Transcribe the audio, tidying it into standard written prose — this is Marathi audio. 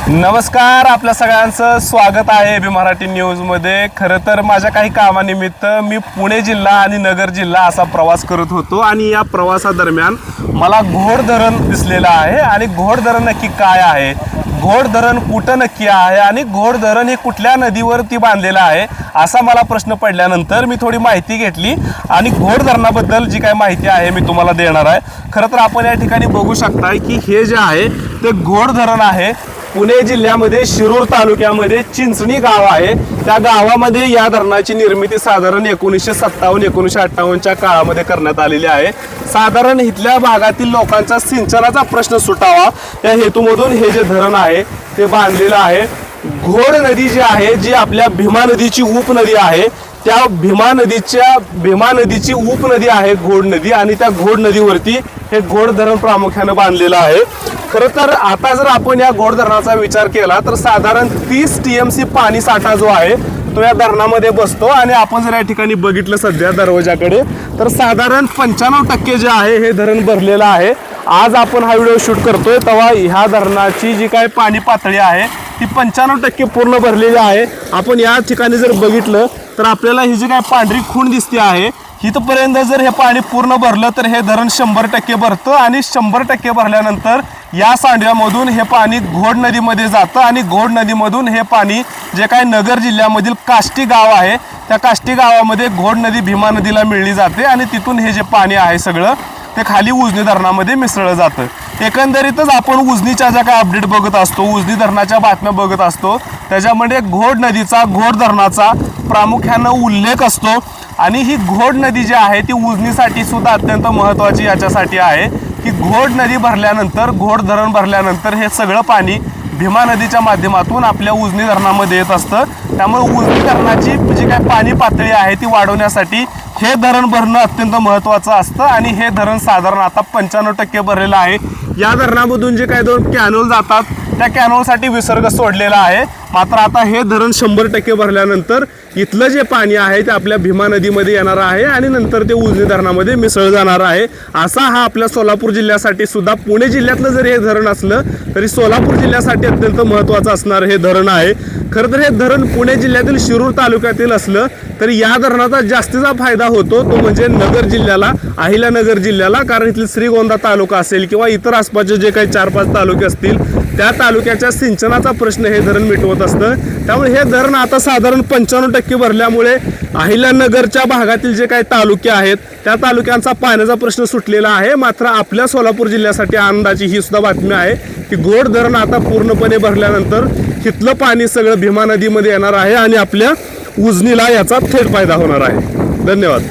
नमस्कार, आपल्या सगळ्यांचं स्वागत आहे एबी मराठी न्यूजमध्ये। खरं तर माझ्या काही कामानिमित्त मी पुणे जिल्हा आणि नगर जिल्हा असा प्रवास करत होतो आणि या प्रवासादरम्यान मला घोड धरण दिसलेलं आहे। आणि घोड धरण नक्की काय आहे, घोड धरण कुठं नक्की आहे आणि घोड धरण हे कुठल्या नदीवरती बांधलेलं आहे असा मला प्रश्न पडल्यानंतर मी थोडी माहिती घेतली आणि घोड धरणाबद्दल जी काही माहिती आहे मी तुम्हाला देणार आहे। खरं तर आपण या ठिकाणी बघू शकता की हे जे आहे ते घोड धरण आहे। पुणे जिल्ह्यामध्ये शिरूर तालुक्यामध्ये चिंचणी गाव आहे। त्या गावामध्ये या धरणाची निर्मिती साधारण 1957-1958च्या काळामध्ये करण्यात आलेली आहे। साधारण इथल्या भागातील लोकांचा सिंचनाचा प्रश्न सुटावा या हेतूमधून हे जे धरण आहे ते बांधलेलं आहे। घोड नदी जी आहे, जी आपल्या भीमा नदीची उपनदी आहे, त्या भीमा नदीची उपनदी आहे घोड नदी, आणि त्या घोड नदीवरती हे घोड धरण प्रामुख्याने बांधलेलं आहे। खरं तर आता जर आपण या घोड धरणाचा विचार केला तर साधारण 30 TMC पाणी साठा जो आहे तो या धरणामध्ये बसतो। आणि आपण जर या ठिकाणी बघितलं सध्या दरवाजाकडे तर साधारण 95% जे आहे हे धरण भरलेलं आहे। आज आपण हा व्हिडिओ शूट करतोय तेव्हा ह्या धरणाची जी काही पाणी पातळी आहे ती 95% पूर्ण भरलेली आहे। आपण या ठिकाणी जर बघितलं तर आपल्याला ही जी काही पांढरी खूण दिसते आहे इथपर्यंत जर हे पाणी पूर्ण भरलं तर हे धरण 100% भरतं। आणि 100% भरल्यानंतर या सांडव्यामधून हे पाणी घोड नदीमध्ये जातं आणि घोड नदीमधून हे पाणी जे काही नगर जिल्ह्यामधील काष्टी गाव आहे त्या काष्टी गावामध्ये घोड नदी भीमा नदीला मिळली जाते आणि तिथून हे जे पाणी आहे सगळं ते खाली उजनी धरणामध्ये मिसळलं जातं। एकंदरीतच आपण उजनीच्या ज्या काही अपडेट बघत असतो, उजनी धरणाच्या बातम्या बघत असतो, त्याच्यामध्ये घोड नदीचा, घोड धरणाचा प्रामुख्याने उल्लेख असतो। आणि ही घोड नदी जी आहे ती उजनीसाठी सुद्धा अत्यंत महत्त्वाची याच्यासाठी आहे की घोड नदी भरल्यानंतर, घोड धरण भरल्यानंतर हे सगळं पाणी भीमा नदीच्या माध्यमातून आपल्या उजनी धरणामध्ये येत असतं। त्यामुळे उजनी धरणाची जी काही पाणी पातळी आहे ती वाढवण्यासाठी हे धरण भरणं अत्यंत महत्त्वाचं असतं। आणि हे धरण साधारण आता 95% भरलेलं आहे। या धरणामधून जे काही 2 कॅनोल जातात त्या कॅनोलसाठी विसर्ग सोडलेला आहे। मात्र आता हे धरण 100% भरल्यानंतर इथलं जे पाणी आहे ते आपल्या भीमा नदीमध्ये येणार आहे आणि नंतर ते उजनी धरणामध्ये मिसळ जाणार आहे। असा हा आपल्या सोलापूर जिल्ह्यासाठी सुद्धा, पुणे जिल्ह्यातलं जरी हे धरण असलं तरी सोलापूर जिल्ह्यासाठी अत्यंत महत्त्वाचं असणार हे धरण आहे। खरं तर हे धरण पुणे जिल्ह्यातील शिरूर तालुक्यातील असलं तरी या धरणाचा जास्तीचा फायदा होतो तो म्हणजे नगर जिल्ह्याला, अहिल्यानगर जिल्ह्याला। कारण इथले श्रीगोंदा तालुका असेल किंवा इतर आसपासचे जे काही 4-5 तालुके असतील त्या तालुक्याच्या सिंचनाचा प्रश्न हे धरण मिटवत असतं। त्यामुळे हे धरण आता साधारण 95% भरल्यामुळे अहिल्यानगरच्या भागातील जे काही तालुके आहेत त्या तालुक्यांचा पाण्याचा प्रश्न सुटलेला आहे। मात्र आपल्या सोलापूर जिल्ह्यासाठी आनंदाची ही सुद्धा बातमी आहे की घोड धरण आता पूर्णपणे भरल्यानंतर इथलं पाणी सगळं भीमा नदीमध्ये येणार आहे आणि आपल्या उजनीला याचा थेट फायदा होणार आहे। धन्यवाद।